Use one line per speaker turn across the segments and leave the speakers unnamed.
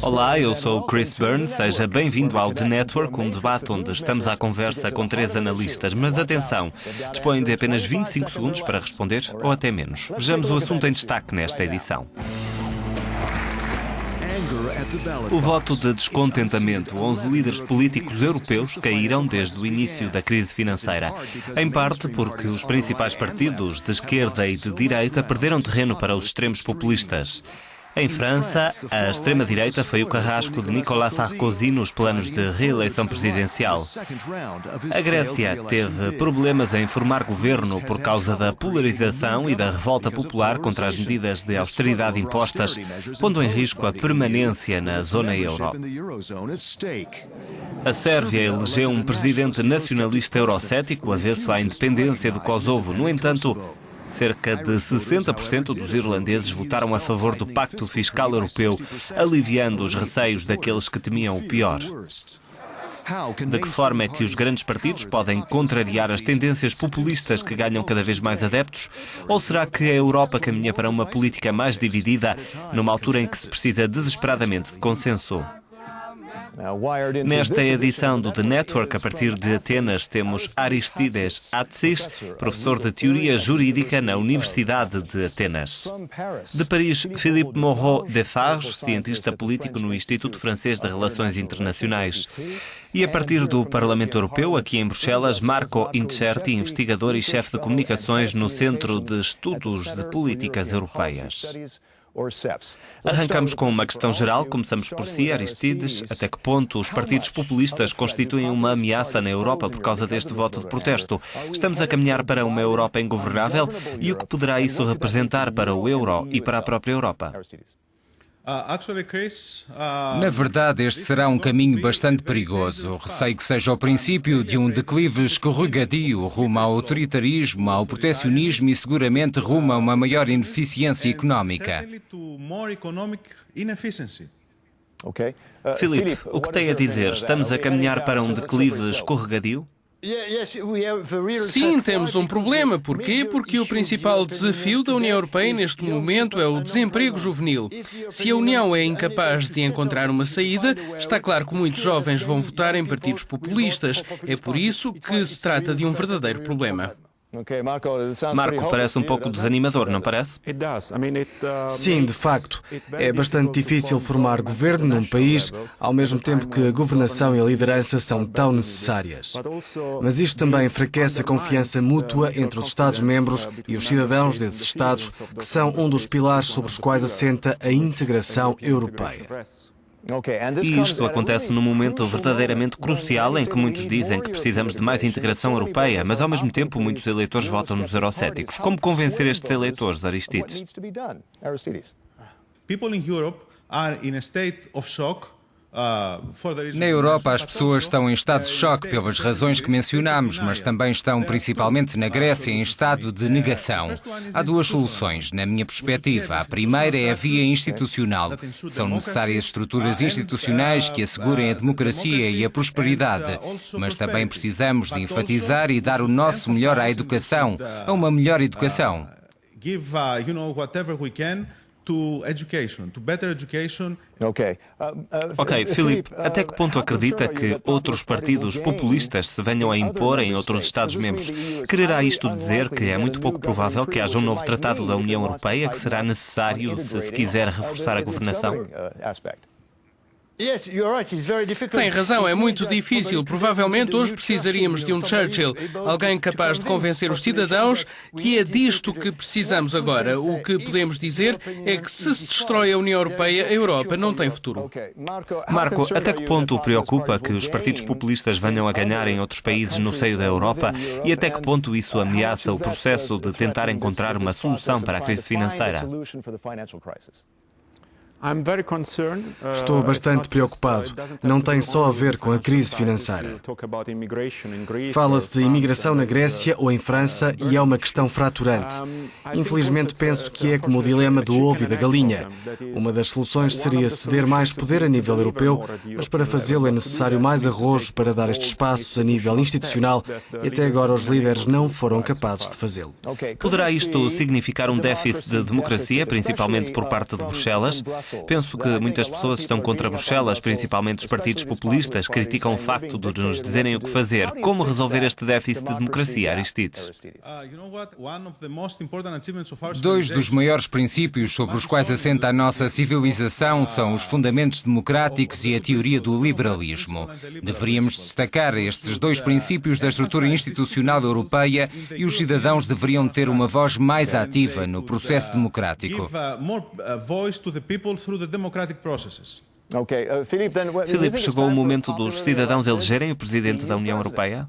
Olá, eu sou o Chris Burns. Seja bem-vindo ao The Network, um debate onde estamos à conversa com 3 analistas. Mas atenção, dispõem de apenas 25 segundos para responder, ou até menos. Vejamos o assunto em destaque nesta edição. O voto de descontentamento. 11 líderes políticos europeus caíram desde o início da crise financeira. Em parte porque os principais partidos de esquerda e de direita perderam terreno para os extremos populistas. Em França, a extrema-direita foi o carrasco de Nicolas Sarkozy nos planos de reeleição presidencial. A Grécia teve problemas em formar governo por causa da polarização e da revolta popular contra as medidas de austeridade impostas, pondo em risco a permanência na zona euro. A Sérvia elegeu um presidente nacionalista eurocético, avesso à independência do Kosovo. No entanto, cerca de 60% dos irlandeses votaram a favor do Pacto Fiscal Europeu, aliviando os receios daqueles que temiam o pior. De que forma é que os grandes partidos podem contrariar as tendências populistas que ganham cada vez mais adeptos? Ou será que a Europa caminha para uma política mais dividida, numa altura em que se precisa desesperadamente de consenso? Nesta edição do The Network, a partir de Atenas, temos Aristides Atsis, professor de Teoria Jurídica na Universidade de Atenas. De Paris, Philippe Moreau-Defarge, cientista político no Instituto Francês de Relações Internacionais. E a partir do Parlamento Europeu, aqui em Bruxelas, Marco Incerti, investigador e chefe de comunicações no Centro de Estudos de Políticas Europeias. Arrancamos com uma questão geral. Começamos por si, Aristides. Até que ponto os partidos populistas constituem uma ameaça na Europa por causa deste voto de protesto? Estamos a caminhar para uma Europa ingovernável? E o que poderá isso representar para o euro e para a própria Europa?
Na verdade, este será um caminho bastante perigoso. Receio que seja o princípio de um declive escorregadio rumo ao autoritarismo, ao protecionismo e seguramente rumo a uma maior ineficiência económica.
Filipe, o que tem a dizer? Estamos a caminhar para um declive escorregadio?
Sim, temos um problema. Porquê? Porque o principal desafio da União Europeia neste momento é o desemprego juvenil. Se a União é incapaz de encontrar uma saída, está claro que muitos jovens vão votar em partidos populistas. É por isso que se trata de um verdadeiro problema.
Marco, parece um pouco desanimador, não parece?
Sim, de facto. É bastante difícil formar governo num país, ao mesmo tempo que a governação e a liderança são tão necessárias. Mas isto também enfraquece a confiança mútua entre os Estados-membros e os cidadãos desses Estados, que são um dos pilares sobre os quais assenta a integração europeia.
E isto acontece num momento verdadeiramente crucial em que muitos dizem que precisamos de mais integração europeia, mas ao mesmo tempo muitos eleitores votam nos eurocéticos. Como convencer estes eleitores, Aristides?
Na Europa, as pessoas estão em estado de choque pelas razões que mencionamos, mas também estão, principalmente na Grécia, em estado de negação. Há 2 soluções, na minha perspectiva. A primeira é a via institucional. São necessárias estruturas institucionais que assegurem a democracia e a prosperidade. Mas também precisamos de enfatizar e dar o nosso melhor à educação, a uma melhor educação.
Ok, Filipe, até que ponto acredita que outros partidos populistas se venham a impor em outros Estados-membros? Quererá isto dizer que é muito pouco provável que haja um novo tratado da União Europeia que será necessário se quiser reforçar a governação?
Tem razão, é muito difícil. Provavelmente hoje precisaríamos de um Churchill, alguém capaz de convencer os cidadãos que é disto que precisamos agora. O que podemos dizer é que se destrói a União Europeia, a Europa não tem futuro.
Marco, até que ponto o preocupa que os partidos populistas venham a ganhar em outros países no seio da Europa e até que ponto isso ameaça o processo de tentar encontrar uma solução para a crise financeira?
Estou bastante preocupado. Não tem só a ver com a crise financeira. Fala-se de imigração na Grécia ou em França e é uma questão fraturante. Infelizmente penso que é como o dilema do ovo e da galinha. Uma das soluções seria ceder mais poder a nível europeu, mas para fazê-lo é necessário mais arrojo para dar estes passos a nível institucional e até agora os líderes não foram capazes de fazê-lo.
Poderá isto significar um déficit de democracia, principalmente por parte de Bruxelas? Penso que muitas pessoas estão contra Bruxelas, principalmente os partidos populistas, criticam o facto de nos dizerem o que fazer. Como resolver este déficit de democracia, Aristides?
Dois dos maiores princípios sobre os quais assenta a nossa civilização são os fundamentos democráticos e a teoria do liberalismo. Deveríamos destacar estes dois princípios da estrutura institucional europeia e os cidadãos deveriam ter uma voz mais ativa no processo democrático.
Filipe, chegou o momento dos cidadãos elegerem o presidente da União Europeia?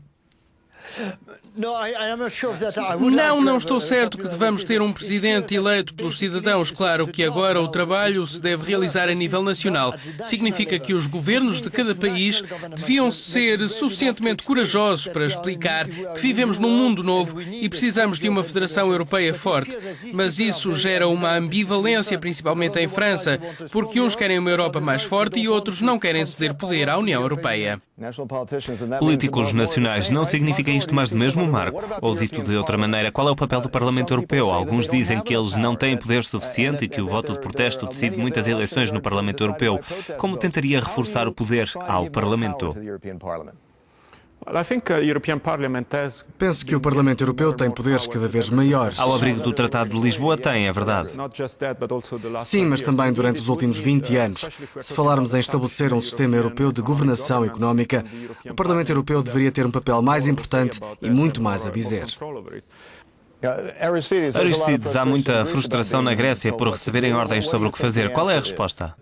Não estou certo que devamos ter um presidente eleito pelos cidadãos. Claro que agora o trabalho se deve realizar a nível nacional. Significa que os governos de cada país deviam ser suficientemente corajosos para explicar que vivemos num mundo novo e precisamos de uma Federação Europeia forte. Mas isso gera uma ambivalência, principalmente em França, porque uns querem uma Europa mais forte e outros não querem ceder poder à União Europeia.
Políticos nacionais, não significa isto mais do mesmo, Marco? Ou dito de outra maneira, qual é o papel do Parlamento Europeu? Alguns dizem que eles não têm poder suficiente e que o voto de protesto decide muitas eleições no Parlamento Europeu. Como tentaria reforçar o poder ao Parlamento?
Penso que o Parlamento Europeu tem poderes cada vez maiores.
Ao abrigo do Tratado de Lisboa tem, é verdade.
Sim, mas também durante os últimos 20 anos. Se falarmos em estabelecer um sistema europeu de governação económica, o Parlamento Europeu deveria ter um papel mais importante e muito mais a dizer.
Aristides, há muita frustração na Grécia por receberem ordens sobre o que fazer. Qual é a resposta?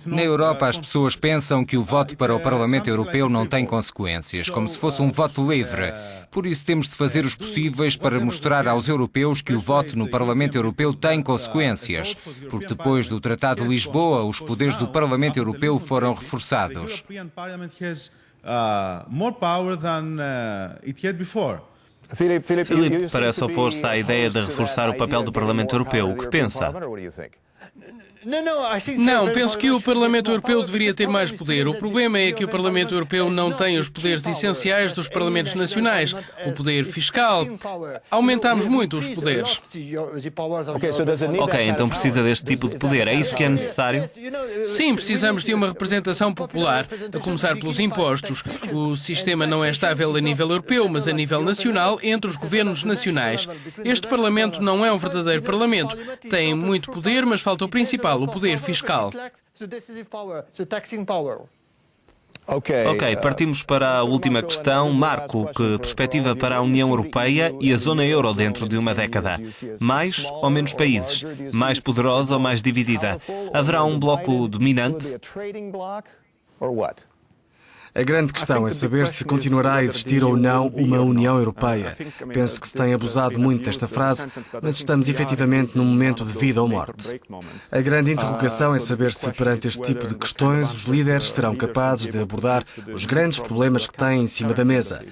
Na Europa, as pessoas pensam que o voto para o Parlamento Europeu não tem consequências, como se fosse um voto livre. Por isso, temos de fazer os possíveis para mostrar aos europeus que o voto no Parlamento Europeu tem consequências, porque depois do Tratado de Lisboa, os poderes do Parlamento Europeu foram reforçados.
Filipe parece opor-se à ideia de reforçar o papel do Parlamento Europeu. O que pensa?
Não, penso que o Parlamento Europeu deveria ter mais poder. O problema é que o Parlamento Europeu não tem os poderes essenciais dos Parlamentos Nacionais. O poder fiscal. Aumentamos muito os poderes.
Ok, então precisa deste tipo de poder. É isso que é necessário?
Sim, precisamos de uma representação popular, a começar pelos impostos. O sistema não é estável a nível europeu, mas a nível nacional, entre os governos nacionais. Este Parlamento não é um verdadeiro Parlamento. Tem muito poder, mas falta o principal, o poder fiscal.
Ok, partimos para a última questão. Marco, que perspectiva para a União Europeia e a zona euro dentro de uma década? Mais ou menos países? Mais poderosa ou mais dividida? Haverá um bloco dominante?
A grande questão é saber se continuará a existir ou não uma União Europeia. Penso que se tem abusado muito desta frase, mas estamos efetivamente num momento de vida ou morte. A grande interrogação é saber se, perante este tipo de questões, os líderes serão capazes de abordar os grandes problemas que têm em cima da mesa.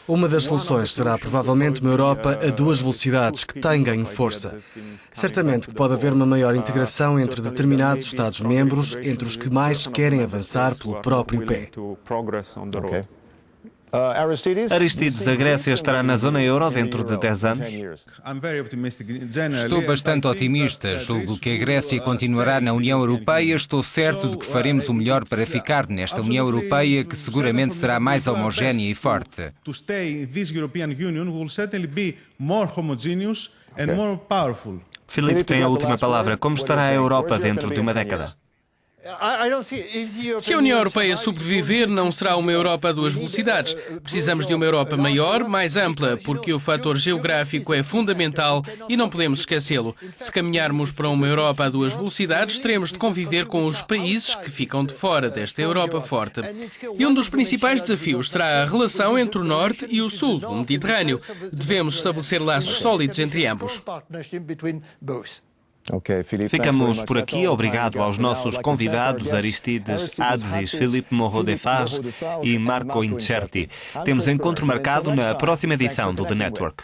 Uma das soluções será provavelmente uma Europa a duas velocidades que tem ganho força. Certamente que pode haver uma maior integração entre determinados Estados-membros, entre os que mais querem avançar pelo próprio pé.
Aristides, a Grécia estará na zona euro dentro de 10 anos?
Estou bastante otimista. Julgo que a Grécia continuará na União Europeia. Estou certo de que faremos o melhor para ficar nesta União Europeia, que seguramente será mais homogénea e forte.
Filipe tem a última palavra. Como estará a Europa dentro de uma década?
Se a União Europeia sobreviver, não será uma Europa a duas velocidades. Precisamos de uma Europa maior, mais ampla, porque o fator geográfico é fundamental e não podemos esquecê-lo. Se caminharmos para uma Europa a duas velocidades, teremos de conviver com os países que ficam de fora desta Europa forte. E um dos principais desafios será a relação entre o Norte e o Sul do Mediterrâneo. Devemos estabelecer laços sólidos entre ambos.
Ficamos por aqui. Obrigado aos nossos convidados Aristides Adzis, Filipe Morro-Defarge e Marco Incerti. Temos encontro marcado na próxima edição do The Network.